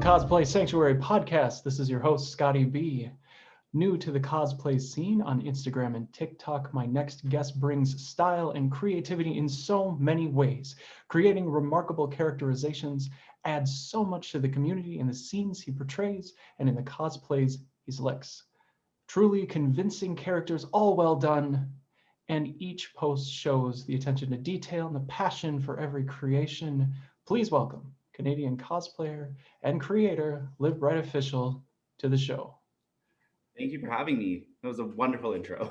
Cosplay Sanctuary podcast. This is your host, Scotty B. New to the cosplay scene on Instagram and TikTok, my next guest brings style and creativity in so many ways. Creating remarkable characterizations adds so much to the community in the scenes he portrays and in the cosplays he selects. Truly convincing characters, all well done, and each post shows the attention to detail and the passion for every creation. Please welcome Canadian cosplayer and creator Live Bright Official to the show. Thank you for having me. That was a wonderful intro.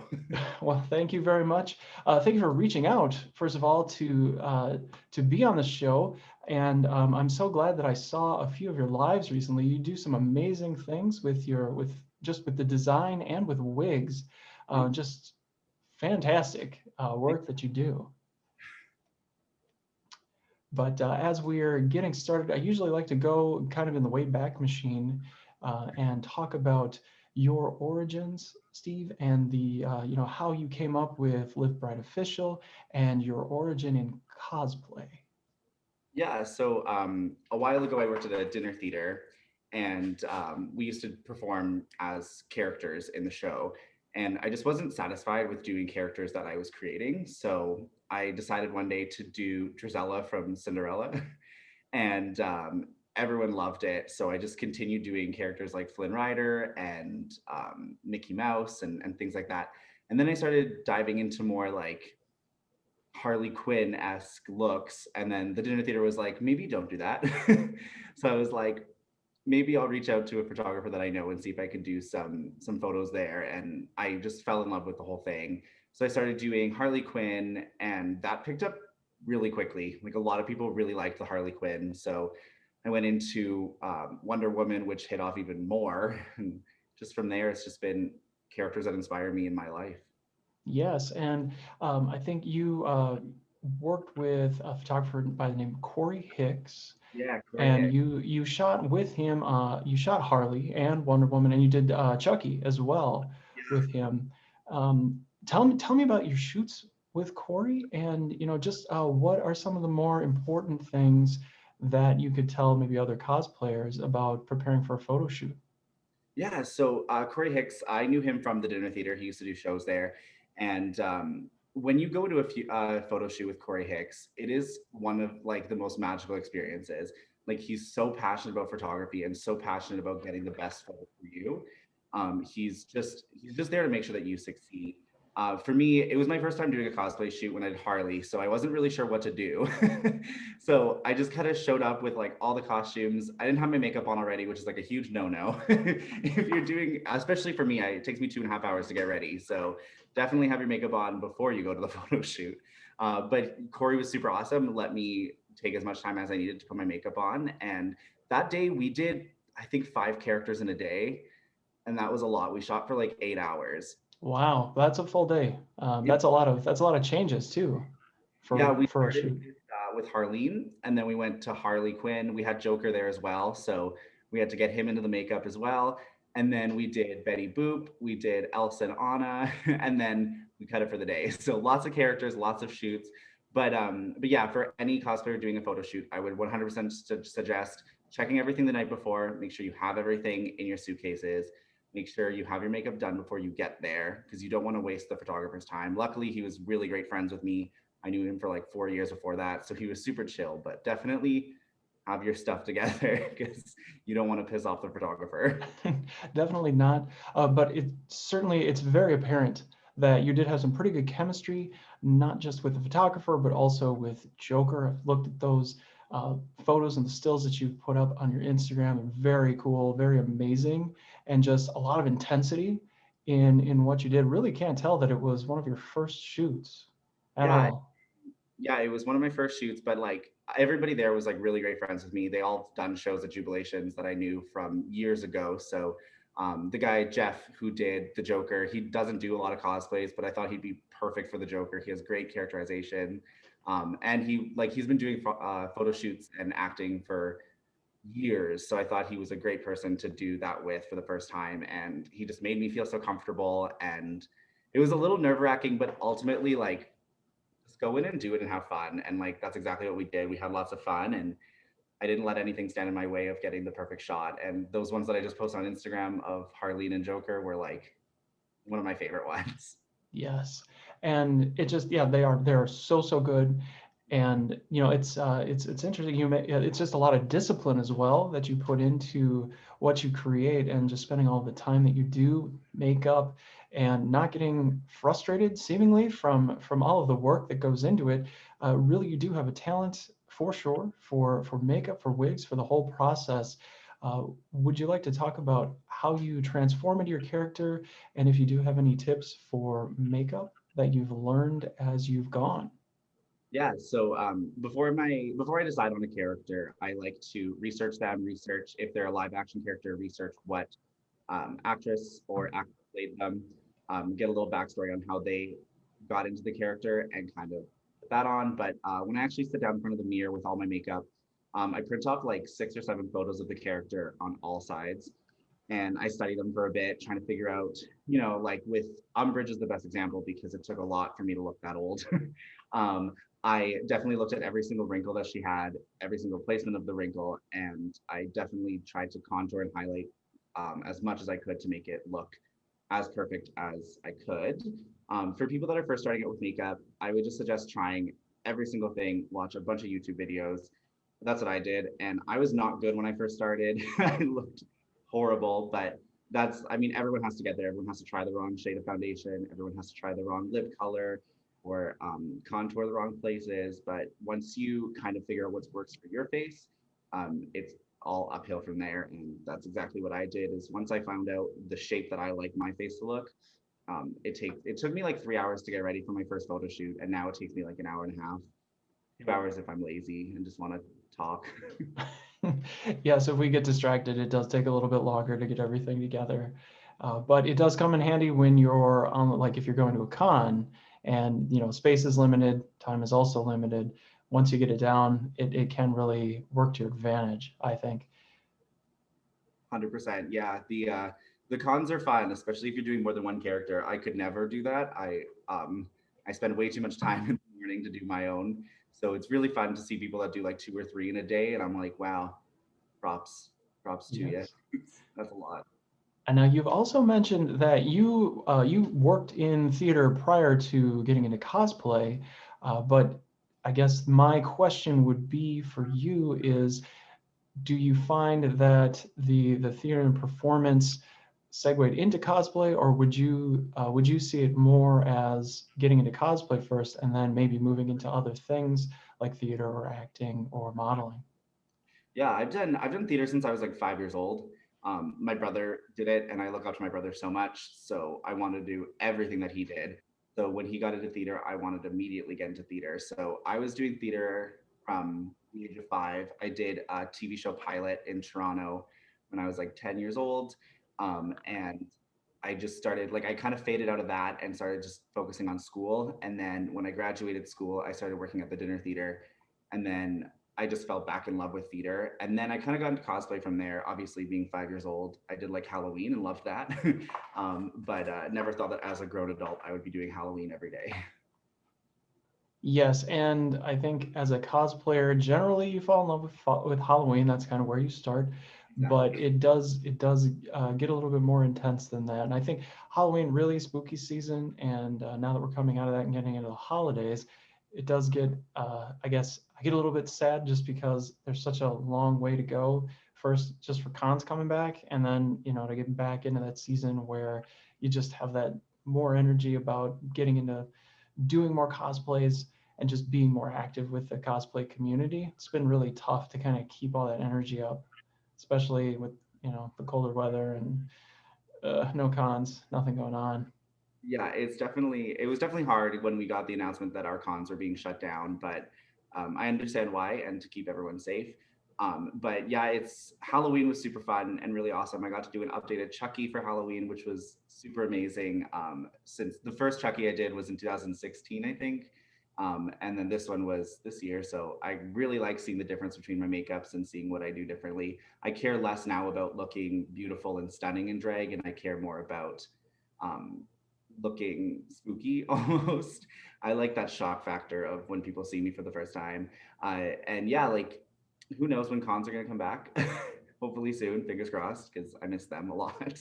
Well, thank you very much. Thank you for reaching out, first of all, to be on the show. And I'm so glad that I saw a few of your lives recently. You do some amazing things with the design and with wigs. Just fantastic work that you do. But as we're getting started, I usually like to go kind of in the Wayback Machine and talk about your origins, Steve, and the how you came up with Live Bright Official and your origin in cosplay. Yeah, so a while ago I worked at a dinner theater, and we used to perform as characters in the show. And I just wasn't satisfied with doing characters that I was creating. So I decided one day to do Drizella from Cinderella. And everyone loved it. So I just continued doing characters like Flynn Rider and Mickey Mouse and things like that. And then I started diving into more like Harley Quinn-esque looks. And then the dinner theater was like, maybe don't do that. So I was like, maybe I'll reach out to a photographer that I know and see if I can do some photos there. And I just fell in love with the whole thing. So I started doing Harley Quinn, and that picked up really quickly. Like a lot of people really liked the Harley Quinn. So I went into Wonder Woman, which hit off even more. And just from there, it's just been characters that inspire me in my life. Yes, and I think you worked with a photographer by the name Corey Hicks, Yeah, Corey and Hicks. you shot with him. You shot Harley and Wonder Woman, and you did Chucky as well with him. Tell me about your shoots with Corey, and just what are some of the more important things that you could tell maybe other cosplayers about preparing for a photo shoot. Yeah, so Corey Hicks, I knew him from the dinner theater. He used to do shows there. And when you go to a photo shoot with Corey Hicks, it is one of like the most magical experiences. Like he's so passionate about photography and so passionate about getting the best photo for you. He's just there to make sure that you succeed. For me, it was my first time doing a cosplay shoot when I did Harley, so I wasn't really sure what to do. So I just kind of showed up with like all the costumes. I didn't have my makeup on already, which is like a huge no-no. If you're doing, especially for me, it takes me 2.5 hours to get ready. So definitely have your makeup on before you go to the photo shoot. But Corey was super awesome. Let me take as much time as I needed to put my makeup on. And that day we did, I think, 5 characters in a day. And that was a lot. We shot for like 8 hours. Wow, that's a full day. Yep. That's a lot of changes too, Yeah, we for a started shoot. with Harleen, and then we went to Harley Quinn. We had Joker there as well, so we had to get him into the makeup as well. And then we did Betty Boop, we did Elsa and Anna, and then we cut it for the day. So lots of characters, lots of shoots. But yeah, for any cosplayer doing a photo shoot, I would 100% suggest checking everything the night before. Make sure you have everything in your suitcases. Make sure you have your makeup done before you get there because you don't want to waste the photographer's time. Luckily, he was really great friends with me. I knew him for like 4 years before that, so he was super chill. But definitely have your stuff together because you don't want to piss off the photographer. Definitely not. But it's very apparent that you did have some pretty good chemistry, not just with the photographer, but also with Joker. I've looked at those photos and the stills that you've put up on your Instagram. They're very cool, very amazing, and just a lot of intensity in what you did. Really can't tell that it was one of your first shoots at Yeah, all. yeah, it was one of my first shoots, but like everybody there was like really great friends with me. They all done shows at Jubilations that I knew from years ago. So the guy Jeff who did the Joker, he doesn't do a lot of cosplays, but I thought he'd be perfect for the Joker. He has great characterization, and he's been doing photo shoots and acting for years. So I thought he was a great person to do that with for the first time, and he just made me feel so comfortable. And it was a little nerve wracking, but ultimately like just go in and do it and have fun. And like that's exactly what we did. We had lots of fun, and I didn't let anything stand in my way of getting the perfect shot. And those ones that I just posted on Instagram of Harleen and Joker were like one of my favorite ones. Yes, and it just yeah they're so good, and you know it's interesting it's just a lot of discipline as well that you put into what you create, and just spending all the time that you do makeup and not getting frustrated seemingly from all of the work that goes into it. Really, you do have a talent for sure for makeup, for wigs, for the whole process. Would you like to talk about how you transform into your character, and if you do have any tips for makeup that you've learned as you've gone? Yeah, so before I decide on a character, I like to research them, research if they're a live action character, research what actress or actor played them, get a little backstory on how they got into the character and kind of put that on. But when I actually sit down in front of the mirror with all my makeup, I print off like 6 or 7 photos of the character on all sides, and I study them for a bit, trying to figure out, like with Umbridge is the best example because it took a lot for me to look that old. um, I definitely looked at every single wrinkle that she had, every single placement of the wrinkle, and I definitely tried to contour and highlight as much as I could to make it look as perfect as I could. For people that are first starting out with makeup, I would just suggest trying every single thing, watch a bunch of YouTube videos. That's what I did. And I was not good when I first started. I looked horrible, but I mean, everyone has to get there. Everyone has to try the wrong shade of foundation. Everyone has to try the wrong lip color or contour the wrong places. But once you kind of figure out what works for your face, it's all uphill from there. And that's exactly what I did is once I found out the shape that I like my face to look, it took me like 3 hours to get ready for my first photo shoot. And now it takes me like an hour and a half, 2 hours if I'm lazy and just want to talk. Yeah, so if we get distracted, it does take a little bit longer to get everything together. But it does come in handy when you're on, like if you're going to a con and you know space is limited, time is also limited. Once you get it down, it can really work to your advantage, I think. 100%. Yeah, the cons are fun, especially if you're doing more than one character. I could never do that. I spend way too much time in the morning to do my own. So it's really fun to see people that do like 2 or 3 in a day, and I'm like, wow, props, props to you. Yes. That's a lot. And now you've also mentioned that you worked in theater prior to getting into cosplay, but I guess my question would be for you is, do you find that the theater and performance segued into cosplay, or would you see it more as getting into cosplay first and then maybe moving into other things like theater or acting or modeling? Yeah, I've done theater since I was like 5 years old. My brother did it, and I look up to my brother so much. So I wanted to do everything that he did. So when he got into theater, I wanted to immediately get into theater. So I was doing theater from the age of 5. I did a TV show pilot in Toronto when I was like 10 years old, and I just started like I kind of faded out of that and started just focusing on school. And then when I graduated school, I started working at the dinner theater, and then I just fell back in love with theater. And then I kind of got into cosplay from there. Obviously, being 5 years old, I did like Halloween and loved that. But never thought that as a grown adult, I would be doing Halloween every day. Yes, and I think as a cosplayer, generally you fall in love with Halloween. That's kind of where you start, but Exactly. it does get a little bit more intense than that. And I think Halloween really spooky season, and now that we're coming out of that and getting into the holidays, it does get I guess I get a little bit sad just because there's such a long way to go. First, just for cons coming back, and then you know to get back into that season where you just have that more energy about getting into doing more cosplays and just being more active with the cosplay community. It's been really tough to kind of keep all that energy up, especially with you know the colder weather and no cons, nothing going on. Yeah, it was definitely hard when we got the announcement that our cons were being shut down, but I understand why and to keep everyone safe. But yeah, it's Halloween was super fun and really awesome. I got to do an updated Chucky for Halloween, which was super amazing. Since the first Chucky I did was in 2016, I think. And then this one was this year. So I really like seeing the difference between my makeups and seeing what I do differently. I care less now about looking beautiful and stunning in drag, and I care more about um, looking spooky almost. I like that shock factor of when people see me for the first time. And yeah, like Who knows when cons are going to come back? Hopefully soon, fingers crossed, because I miss them a lot.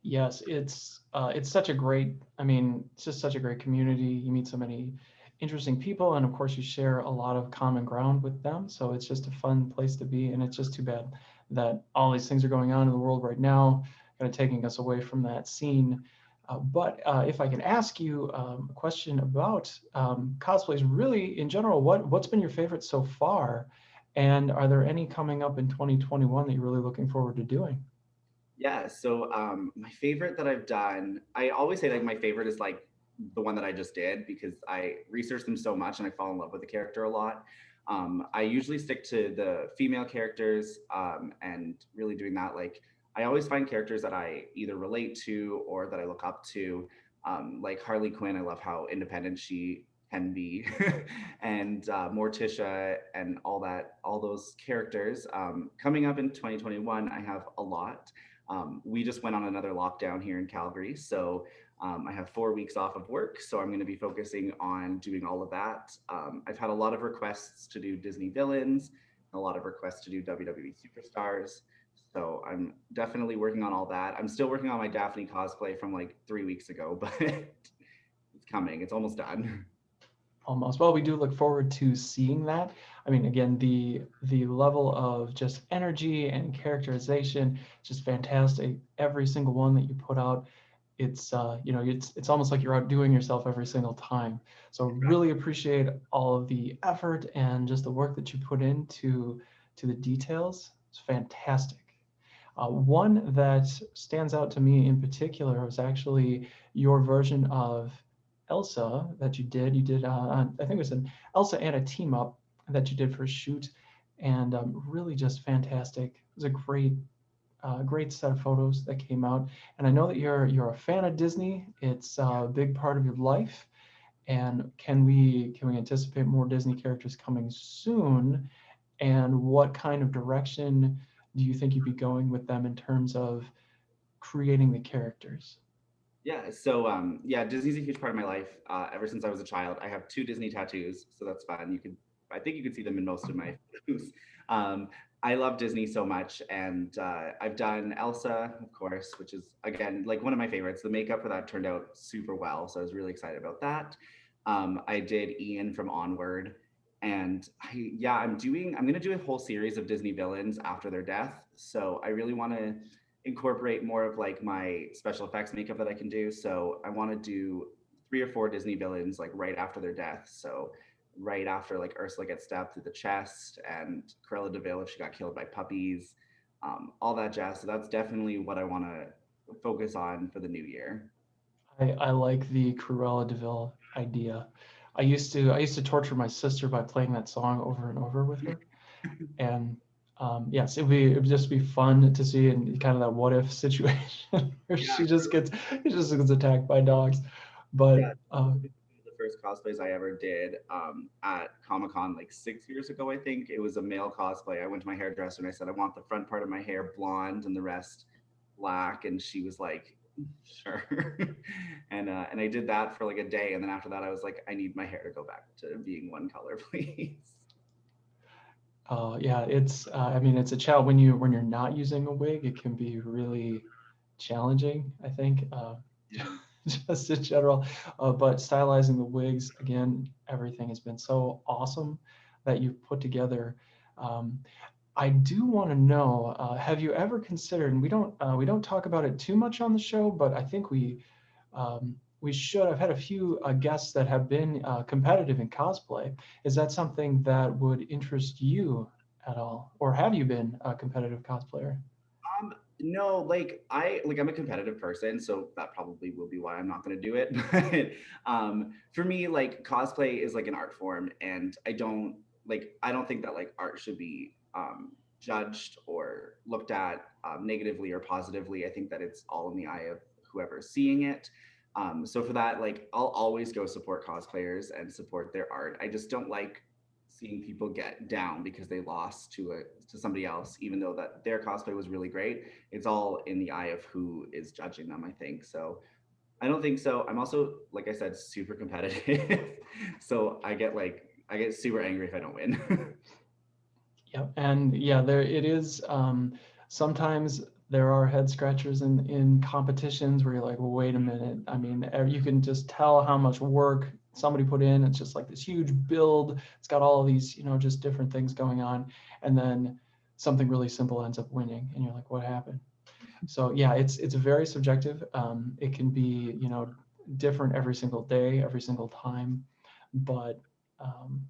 Yes, it's such a great, I mean, it's just such a great community. You meet so many interesting people, and of course, you share a lot of common ground with them. So it's just a fun place to be, and it's just too bad that all these things are going on in the world right now, kind of taking us away from that scene. But if I can ask you a question about cosplays, really in general, what's been your favorite so far, and are there any coming up in 2021 that you're really looking forward to doing? Yeah, so my favorite that I've done, I always say like my favorite is like the one that I just did because I research them so much and I fall in love with the character a lot. I usually stick to the female characters and really doing that. Like I always find characters that I either relate to or that I look up to. Like Harley Quinn, I love how independent she can be, and Morticia and all that, all those characters. Coming up in 2021, I have a lot. We just went on another lockdown here in Calgary. So I have 4 weeks off of work. So I'm going to be focusing on doing all of that. I've had a lot of requests to do Disney villains, a lot of requests to do WWE superstars. So I'm definitely working on all that. I'm still working on my Daphne cosplay from like 3 weeks ago, but it's coming. It's almost done. Almost. Well, we do look forward to seeing that. I mean, again, the level of just energy and characterization, just fantastic. Every single one that you put out, it's almost like you're outdoing yourself every single time. So really appreciate all of the effort and just the work that you put into to the details. It's fantastic. One that stands out to me in particular was actually your version of Elsa that you did. You did, I think it was an Elsa and a team up that you did for a shoot, and really just fantastic. It was a great set of photos that came out. And I know that you're a fan of Disney. It's a big part of your life. And can we anticipate more Disney characters coming soon? And what kind of direction do you think you'd be going with them in terms of creating the characters? Yeah, so yeah, Disney's a huge part of my life. Ever since I was a child, I have two Disney tattoos, so that's fun. I think you can see them in most of my photos. Um, I love Disney so much, and I've done Elsa, of course, which is again like one of my favorites. The makeup for that turned out super well, so I was really excited about that. I did Ian from Onward, and yeah, I'm gonna do a whole series of Disney villains after their death. So I really want to incorporate more of like my special effects makeup that I can do. So I want to do 3 or 4 Disney villains like right after their death. So right after like Ursula gets stabbed through the chest and Cruella de Vil if she got killed by puppies, all that jazz. So that's definitely what I want to focus on for the new year. I like the Cruella de Vil idea. I used to torture my sister by playing that song over and over with her. And yes, it would just be fun to see in kind of that what if situation where Yeah, she just gets attacked by dogs. yeah. But The first cosplays I ever did at Comic Con like 6 years ago, I think it was a male cosplay. I went to my hairdresser and I said, I want the front part of my hair blonde and the rest black. And she was like, sure. And I did that for like a day. And then after that, I was like, I need my hair to go back to being one color, please. yeah, I mean it's a challenge when you're not using a wig. It can be really challenging, I think. Yeah. Just in general. But stylizing the wigs, again, everything has been so awesome that you've put together. Um, I do want to know, have you ever considered, and we don't talk about it too much on the show, but I think we should. I've had a few guests that have been competitive in cosplay. Is that something that would interest you at all, or have you been a competitive cosplayer? No, I'm a competitive person, so that probably will be why I'm not going to do it. But for me, like cosplay is like an art form, and I don't think that like art should be judged or looked at negatively or positively. I think that it's all in the eye of whoever's seeing it. So for that, like I'll always go support cosplayers and support their art. I just don't like seeing people get down because they lost to somebody else, even though that their cosplay was really great. It's all in the eye of who is judging them, I think. So I don't think so. I'm also, like I said, super competitive. So I get super angry if I don't win. Yep. And yeah, there it is. Sometimes there are head scratchers in competitions where you're like, well, wait a minute. I mean, you can just tell how much work somebody put in. It's just like this huge build. It's got all of these, just different things going on. And then something really simple ends up winning. And you're like, what happened? So yeah, it's very subjective. It can be, different every single day, every single time. But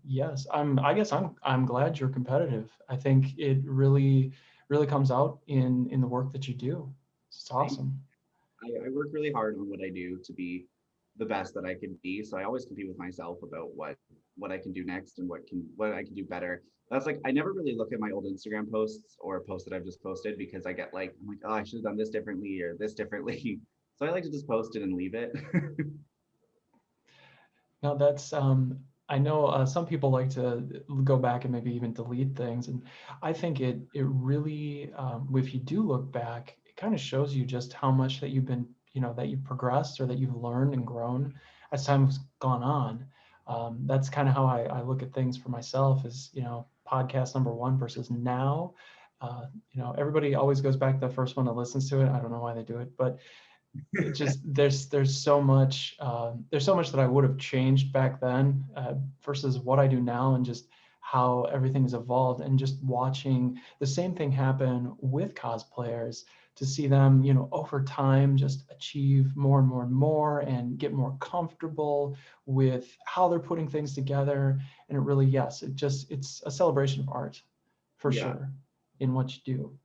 yes, I guess I'm glad you're competitive. I think it really comes out in the work that you do. It's Thank awesome. I work really hard on what I do to be the best that I can be. So I always compete with myself about what I can do next and what I can do better. That's like I never really look at my old Instagram posts or posts that I've just posted because I get like I'm like, oh, I should have done this differently or this differently. So I like to just post it and leave it. No, that's I know some people like to go back and maybe even delete things, and I think it really, if you do look back, it kind of shows you just how much that you've been, that you've progressed or that you've learned and grown as time has gone on. That's kind of how I look at things for myself, is podcast number one versus now. Everybody always goes back to the first one that listens to it. I don't know why they do it, but it just there's so much that I would have changed back then versus what I do now, and just how everything has evolved, and just watching the same thing happen with cosplayers, to see them over time just achieve more and more and more and get more comfortable with how they're putting things together. And it really, yes, it's a celebration of art for Yeah, sure in what you do.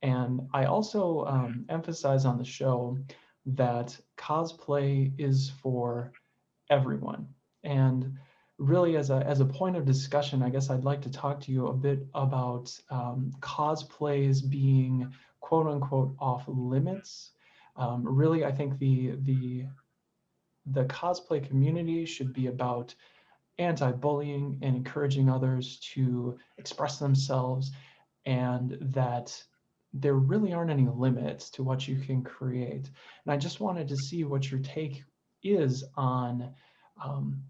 And I also emphasize on the show that cosplay is for everyone. And really, as a point of discussion, I guess I'd like to talk to you a bit about cosplays being quote unquote off limits. Really, I think the cosplay community should be about anti-bullying and encouraging others to express themselves, and that there really aren't any limits to what you can create. And I just wanted to see what your take is on um,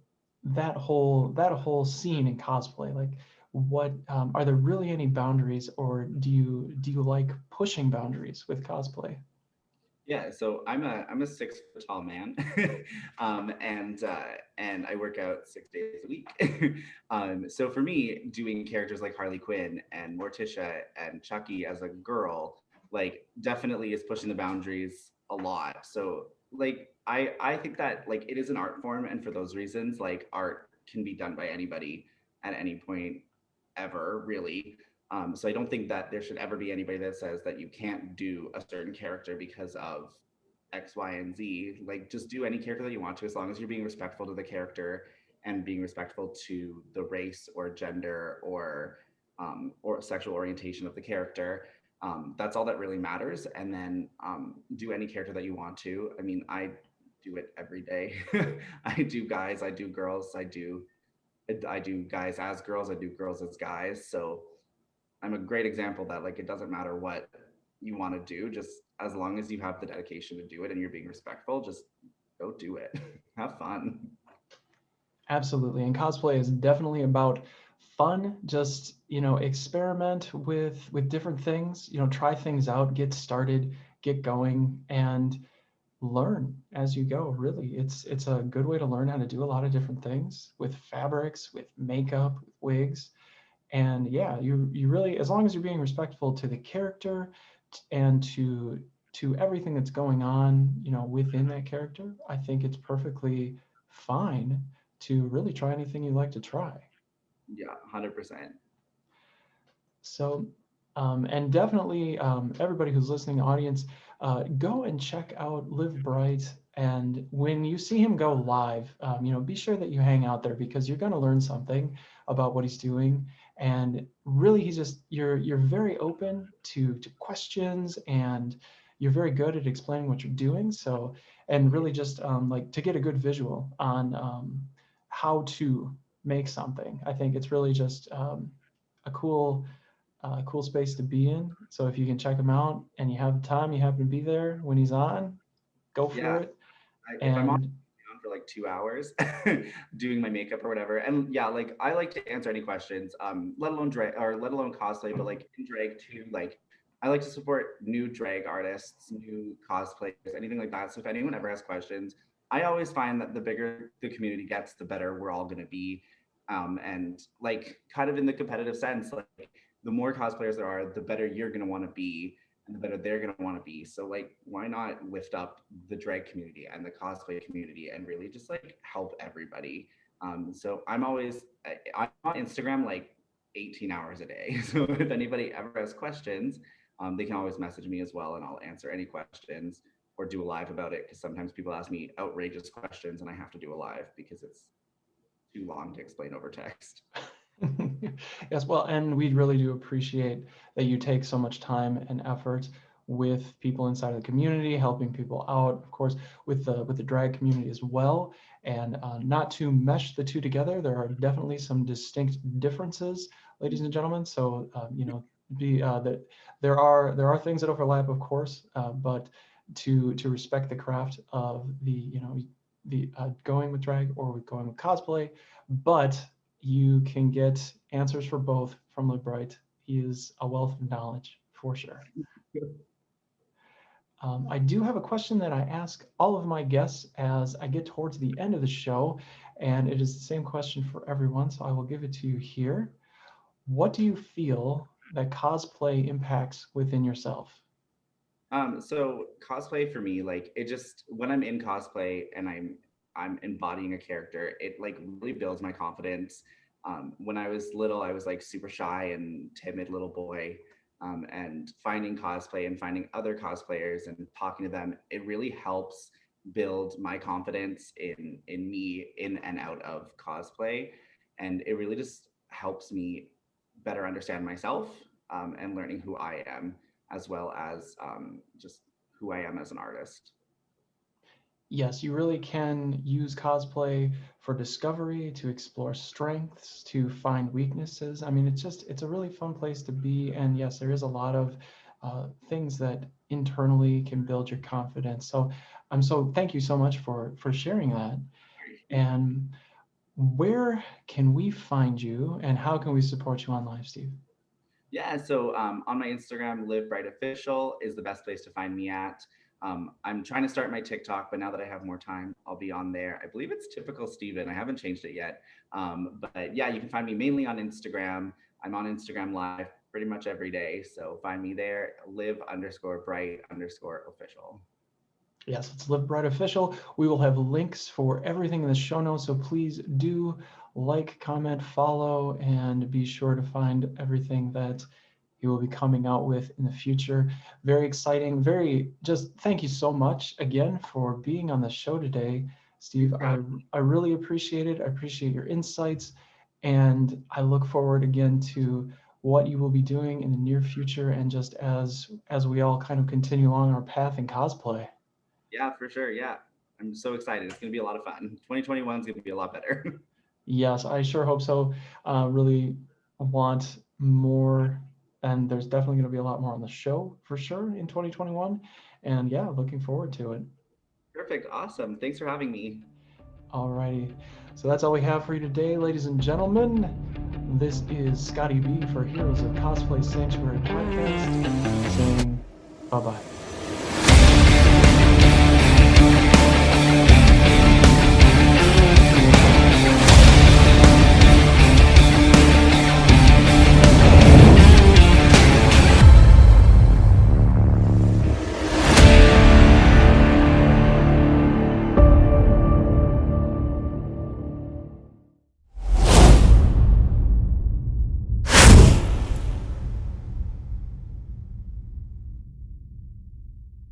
that whole scene in cosplay. Like, what are there really any boundaries, or do you like pushing boundaries with cosplay? yeah. So I'm a 6 foot tall man, and I work out 6 days a week. So for me, doing characters like Harley Quinn and Morticia and Chucky as a girl, like definitely is pushing the boundaries a lot. So like I think that like it is an art form, and for those reasons, like art can be done by anybody at any point ever, really. So I don't think that there should ever be anybody that says that you can't do a certain character because of X, Y, and Z. Like just do any character that you want to, as long as you're being respectful to the character and being respectful to the race or gender or sexual orientation of the character. That's all that really matters. And then do any character that you want to. I mean, I do it every day. I do guys, I do girls, I do guys as girls, I do girls as guys. So I'm a great example that like it doesn't matter what you want to do, just as long as you have the dedication to do it and you're being respectful, just go do it. Have fun. Absolutely. And cosplay is definitely about fun. Just, experiment with different things, try things out, get started, get going, and learn as you go. Really, it's a good way to learn how to do a lot of different things with fabrics, with makeup, with wigs. And yeah, you really, as long as you're being respectful to the character and to everything that's going on, within that character, I think it's perfectly fine to really try anything you like to try. Yeah, 100%. So, and definitely, everybody who's listening, audience, go and check out Live Bright. And when you see him go live, be sure that you hang out there, because you're going to learn something about what he's doing. And really, you're very open to questions, and you're very good at explaining what you're doing. So, and really just like to get a good visual on how to make something. I think it's really just a cool space to be in. So if you can check him out and you have the time, you happen to be there when he's on, go Yeah, for it. if I'm on And for like 2 hours doing my makeup or whatever. And yeah, like I like to answer any questions, let alone drag or let alone cosplay, but like in drag too. Like I like to support new drag artists, new cosplayers, anything like that. So if anyone ever has questions, I always find that the bigger the community gets, the better we're all going to be. And like kind of in the competitive sense, like the more cosplayers there are, the better you're going to want to be and the better they're going to want to be. So like, why not lift up the drag community and the cosplay community and really just like help everybody? So I'm on Instagram like 18 hours a day. So if anybody ever has questions, they can always message me as well, and I'll answer any questions or do a live about it. Because sometimes people ask me outrageous questions, and I have to do a live because it's too long to explain over text. Yes, well, and we really do appreciate that you take so much time and effort with people inside of the community, helping people out, of course, with the drag community as well. And not to mesh the two together, there are definitely some distinct differences, ladies and gentlemen. So that there are things that overlap, of course, but to respect the craft of the going with drag or with going with cosplay, but you can get answers for both from Live Bright. He is a wealth of knowledge for sure. I do have a question that I ask all of my guests as I get towards the end of the show, and it is the same question for everyone, so I will give it to you here. What do you feel that cosplay impacts within yourself? So cosplay for me, like it just when I'm in cosplay and I'm embodying a character, it like really builds my confidence. When I was little, I was like super shy and timid little boy. And finding cosplay and finding other cosplayers and talking to them, it really helps build my confidence in me in and out of cosplay. And it really just helps me better understand myself, and learning who I am as well as just who I am as an artist. Yes, you really can use cosplay for discovery, to explore strengths, to find weaknesses. I mean, it's a really fun place to be. And yes, there is a lot of things that internally can build your confidence. So thank you so much for sharing that. And where can we find you and how can we support you online, Steve? Yeah, so on my Instagram, Live Bright Official is the best place to find me at. I'm trying to start my TikTok, but now that I have more time, I'll be on there. I believe it's typical Steven. I haven't changed it yet. But yeah, you can find me mainly on Instagram. I'm on Instagram Live pretty much every day. So find me there, live_bright_official. Yes, it's Live Bright Official. We will have links for everything in the show notes, so please do like, comment, follow, and be sure to find everything that he will be coming out with in the future. Very exciting. Just thank you so much again for being on the show today, Steve. I really appreciate it. I appreciate your insights, and I look forward again to what you will be doing in the near future, and just as we all kind of continue along our path in cosplay. Yeah, for sure. Yeah. I'm so excited. It's going to be a lot of fun. 2021 is going to be a lot better. Yes, I sure hope so. Really want more, and there's definitely going to be a lot more on the show for sure in 2021. And yeah, looking forward to it. Perfect. Awesome. Thanks for having me. All righty. So that's all we have for you today, ladies and gentlemen. This is Scotty B for Heroes of Cosplay Sanctuary Podcast saying bye-bye.